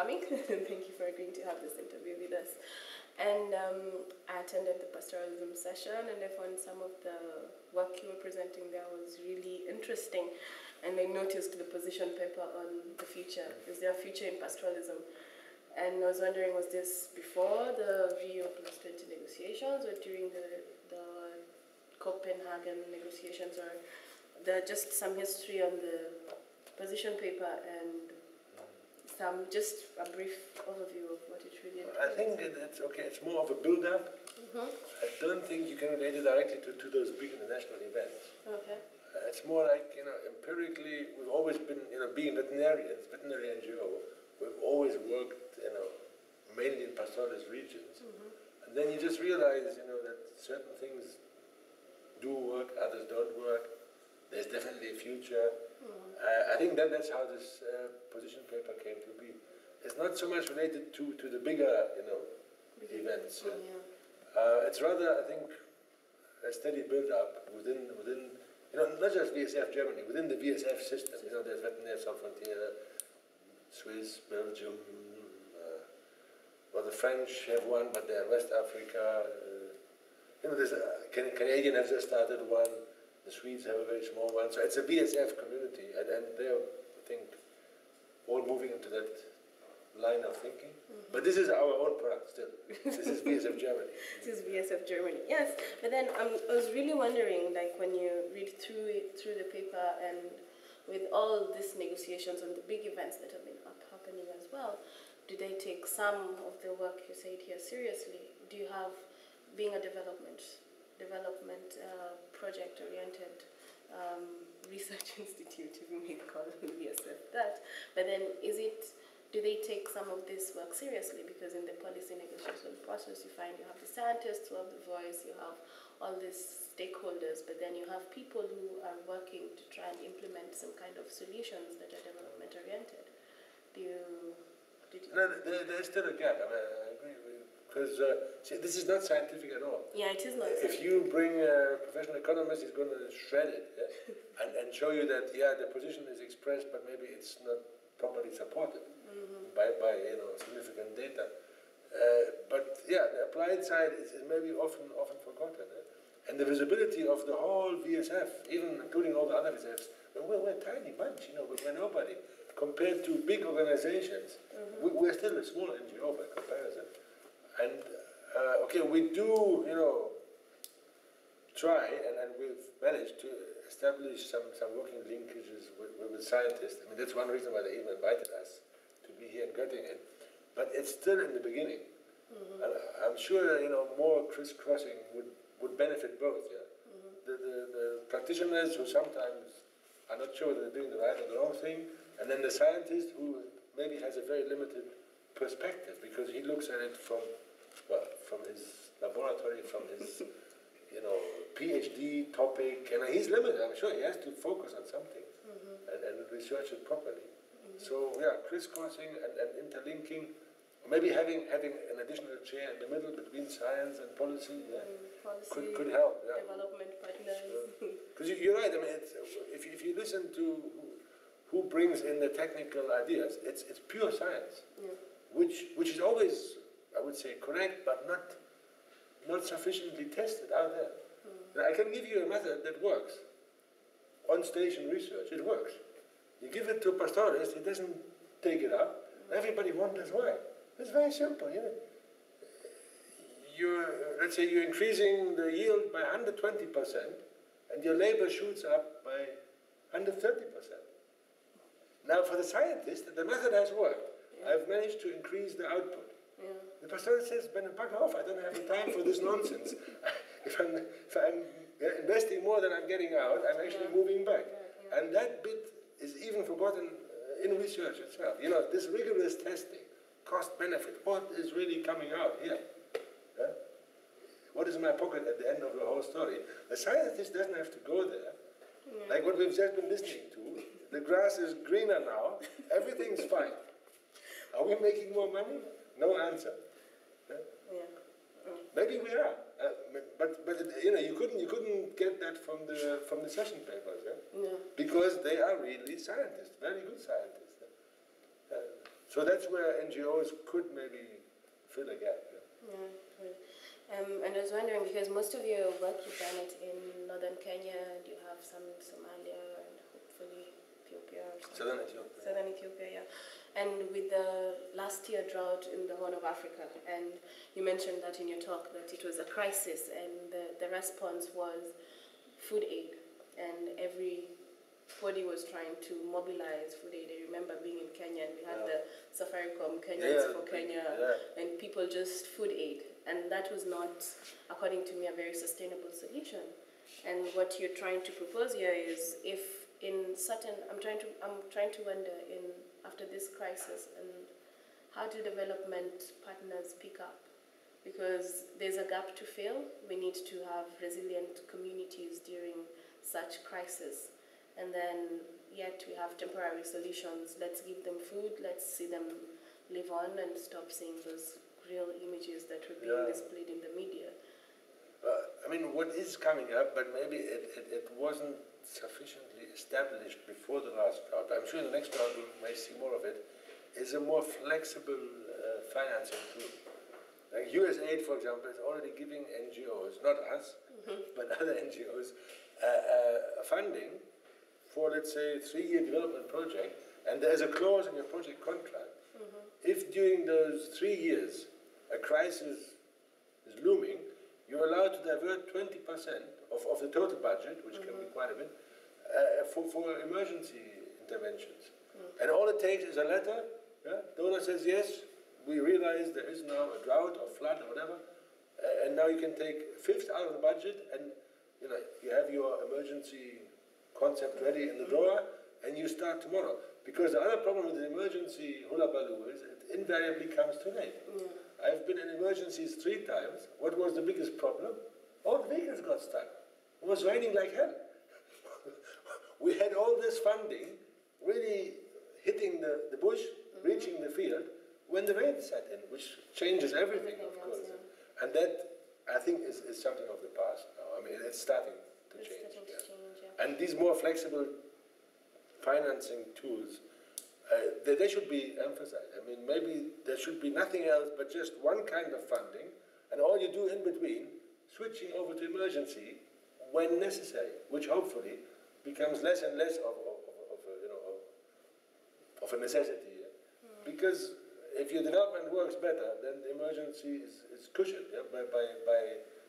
coming. Thank you for agreeing to have this interview with us. And I attended the pastoralism session, and I found some of the work you were presenting there was really interesting. And I noticed the position paper on the future. Is there a future in pastoralism? And I was wondering, was this before the Rio plus 20 negotiations, or during the Copenhagen negotiations, or just some history on the position paper and just a brief overview of what it really entails? I think it's okay. It's more of a build-up. I don't think you can relate it directly to those big international events. Okay. It's more like, empirically, we've always been, being veterinarians, veterinary NGO, we've always worked, mainly in pastoralist regions. And then you just realize, that certain things do work, others don't work. There's definitely a future. I think that's how this position paper came to be. It's not so much related to the bigger, events. It's rather, I think, a steady build-up within not just VSF Germany, within the VSF system. There's Veterinary Sans Frontières, Swiss, Belgium, the French have one, but they're in West Africa. There's Canadian has just started one. The Swedes have a very small one. So it's a VSF community, and they're, I think, all moving into that line of thinking. But this is our own product still. This is VSF Germany. This is VSF Germany, yes. But then I was really wondering, like when you read through the paper and with all these negotiations and the big events that have been happening as well, do they take some of the work you said here seriously? Do you have, being a development project-oriented research institute, if you may call VSF that, but then do they take some of this work seriously? Because in the policy negotiation process, you find you have the scientists who have the voice, you have all these stakeholders, but then you have people who are working to try and implement some kind of solutions that are development-oriented. No, there's still a gap. I agree with you. Because this is not scientific at all. Yeah, it is not. If you bring a professional economist, he's going to shred it and show you that, the position is expressed, but maybe it's not properly supported by significant data. But the applied side is maybe often forgotten. And the visibility of the whole VSF, even including all the other VSFs, we're a tiny bunch, we're nobody. Compared to big organizations, we're still a small NGO by comparison. And, we do, try, and we've managed to establish some working linkages with scientists. I mean, that's one reason why they even invited us to be here in Göttingen. But it's still in the beginning. And I'm sure, more crisscrossing would benefit both, The practitioners who sometimes are not sure that they're doing the right or the wrong thing, and then the scientist who maybe has a very limited perspective, because he looks at it from his laboratory, from his, PhD topic, and he's limited. I'm sure he has to focus on something and research it properly. So crisscrossing and interlinking, maybe having an additional chair in the middle between science and policy, could help. Development partners. Because you're right. I mean, if you listen to who brings in the technical ideas, it's pure science, which is always, I would say, correct, but not sufficiently tested out there. Now, I can give you a method that works. On-station research, it works. You give it to a pastoralist, he doesn't take it up. Everybody wonders why. It's very simple, Let's say you're increasing the yield by 120%, and your labor shoots up by 130%. Now, for the scientist, the method has worked. I've managed to increase the output. The pastoralist says, "Bugger off, I don't have the time for this nonsense. If I'm investing more than I'm getting out, I'm actually moving back." And that bit is even forgotten in research itself. This rigorous testing, cost-benefit, what is really coming out here? What is in my pocket at the end of the whole story? The scientist doesn't have to go there. Like what we've just been listening to. The grass is greener now. Everything's fine. Are we making more money? No answer. Maybe we are, but you couldn't get that from the session papers, because they are really scientists, very good scientists. So that's where NGOs could maybe fill a gap. Yeah, cool. And I was wondering, because most of your work you've done it in northern Kenya, and you have some in Somalia, and hopefully Ethiopia or something. Southern Ethiopia. Southern Ethiopia, yeah. And with the last year drought in the Horn of Africa, and you mentioned that in your talk, that it was a crisis, and the response was food aid, and everybody was trying to mobilize food aid. I remember being in Kenya, and we had the Safaricom Kenyans for Kenya, and people just food aid, and that was not, according to me, a very sustainable solution. And what you're trying to propose here is, if in certain, I'm trying to wonder, after this crisis, and how do development partners pick up? Because there's a gap to fill. We need to have resilient communities during such crisis. And then, yet we have temporary solutions. Let's give them food, let's see them live on, and stop seeing those real images that were being displayed in the media. I mean, what is coming up, but maybe it wasn't sufficiently established before the last drought. I'm sure in the next drought we may see more of it, is a more flexible financing tool. Like USAID, for example, is already giving NGOs, not us, but other NGOs, funding for, let's say, a 3-year development project, and there's a clause in your project contract. If during those 3 years a crisis is looming, you're allowed to divert 20% of the total budget, which can be quite a bit, for emergency interventions. And all it takes is a letter. Donor says, yes, we realize there is now a drought or flood or whatever, and now you can take a fifth out of the budget, and you have your emergency concept ready in the drawer, and you start tomorrow. Because the other problem with the emergency hula baloo is it invariably comes too late. I've been in emergencies 3 times. What was the biggest problem? All the vehicles got stuck. It was raining like hell. We had all this funding really hitting the bush, reaching the field, when the rain set in, which changes everything, of course. And that, I think, is something of the past now. I mean, it's starting to change. And these more flexible financing tools, they should be emphasized. I mean, maybe there should be nothing else but just one kind of funding, and all you do in between, switching over to emergency when necessary, which hopefully becomes less and less of a necessity. Because if your development works better, then the emergency is cushioned by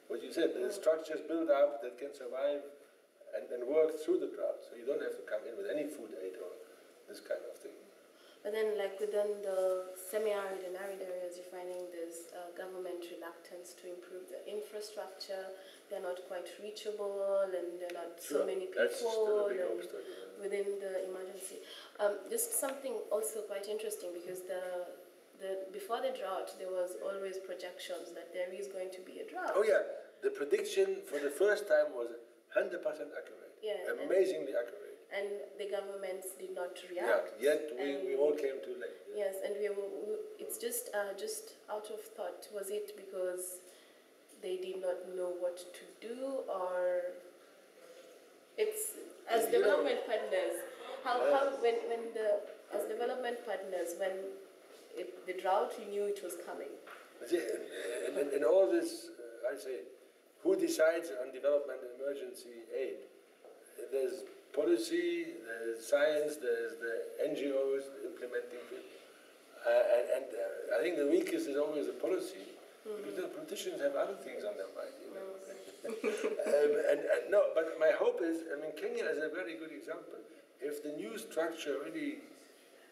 what you said, the structures built up that can survive and work through the drought. So you don't have to come in with any food aid or this kind of thing. But then, like within the semi-arid and arid areas, you're finding there's government reluctance to improve the infrastructure. They're not quite reachable, and there are not so many people. That's still a big obstacle, within the emergency. Just something also quite interesting, because before the drought, there was always projections that there is going to be a drought. Oh yeah, the prediction for the first time was 100% accurate. Yeah, amazingly accurate. And the governments did not react. Yeah, yet we all came too late. Yeah. Yes, and it's just out of thought. Was it because they did not know what to do, or it's as development partners? As development partners, when the drought, you knew it was coming. In all this, I say, who decides on development and emergency aid? There's policy, there's science, there's the NGOs, the implementing people. And I think the weakest is always the policy, because the politicians have other things on their mind. No, but my hope is, I mean, Kenya is a very good example. If the new structure really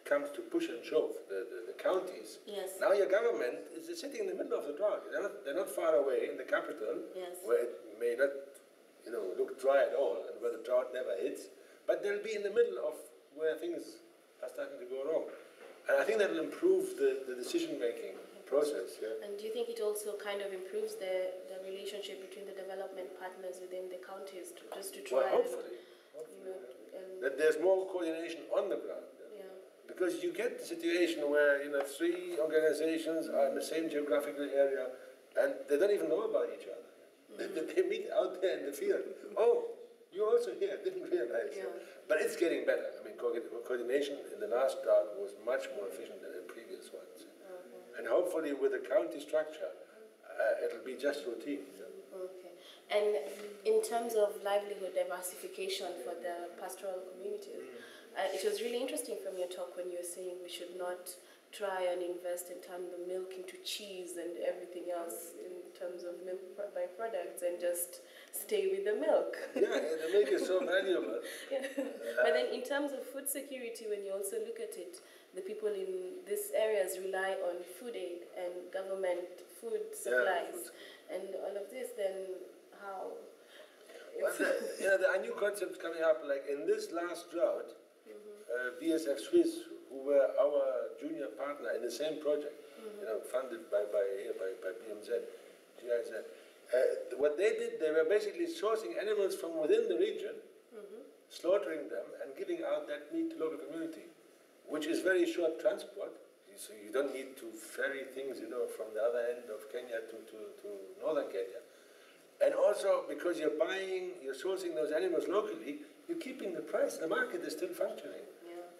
comes to push and shove, the counties, now your government is sitting in the middle of the drought. They're not far away in the capital, where it may not look dry at all, and where the drought never hits, but they'll be in the middle of where things are starting to go wrong. And I think that will improve the decision-making process. Yeah. And do you think it also kind of improves the relationship between the development partners within the counties, just to try? Well, hopefully. That there's more coordination on the ground. Yeah. Because you get the situation where 3 organizations are in the same geographical area, and they don't even know about each other. They meet out there in the field. Oh, you're also here, didn't realize. Yeah. But it's getting better. I mean, coordination in the last drought was much more efficient than in previous And hopefully with the county structure, it'll be just routine. Okay. And in terms of livelihood diversification for the pastoral communities, it was really interesting from your talk when you were saying we should not try and invest and turn the milk into cheese and everything else in terms of milk byproducts and just stay with the milk. Yeah, the milk is so valuable. Yeah. But then in terms of food security, when you also look at it, the people in these areas rely on food aid and government food supplies and all of this, then how? Well, there are new concepts coming up, like in this last drought, VsF Swiss, who were our junior partner in the same project, funded by BMZ, GIZ. What they did, they were basically sourcing animals from within the region, slaughtering them and giving out that meat to local community, which is very short transport. So you don't need to ferry things, from the other end of Kenya to northern Kenya. And also because you're sourcing those animals locally, you're keeping the price. The market is still functioning.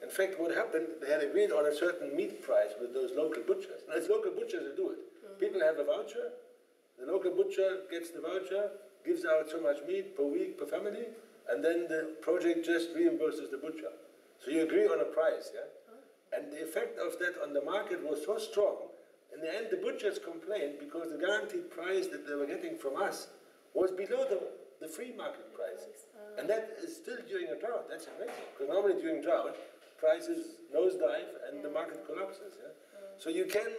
In fact, what happened, they had agreed on a certain meat price with those local butchers. Now, it's local butchers who do it. People have a voucher, the local butcher gets the voucher, gives out so much meat per week, per family, and then the project just reimburses the butcher. So you agree on a price, And the effect of that on the market was so strong, in the end the butchers complained because the guaranteed price that they were getting from us was below the free market price. And that is still during a drought. That's amazing. Because normally during drought, prices nosedive and the market collapses. So you can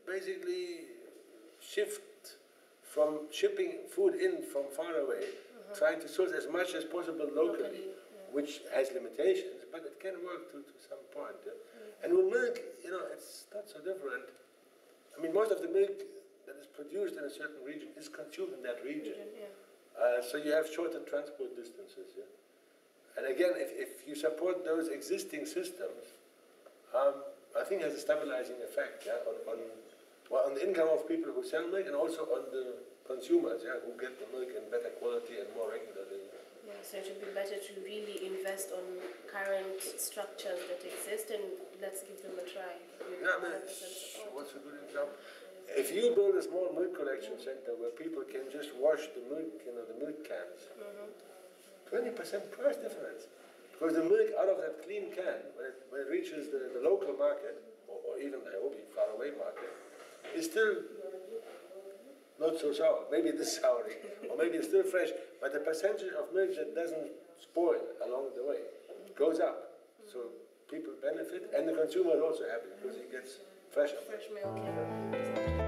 basically shift from shipping food in from far away, trying to source as much as possible locally, which has limitations, but it can work to some point. And with milk, it's not so different. I mean, most of the milk that is produced in a certain region is consumed in that region. So you have shorter transport distances. And again, if you support those existing systems, I think it has a stabilizing effect on the income of people who sell milk and also on the consumers who get the milk in better quality and more regularly. So it would be better to really invest on current structures that exist and let's give them a try. What's a good example? If you build a small milk collection center where people can just wash the milk, the milk cans, 20% price difference. Because the milk out of that clean can, when it reaches the local market, or even Nairobi, faraway market, is still not so sour. Maybe it is soury, or maybe it's still fresh, but the percentage of milk that doesn't spoil along the way goes up. So people benefit, and the consumer is also happy because he gets fresh milk. Fresh milk,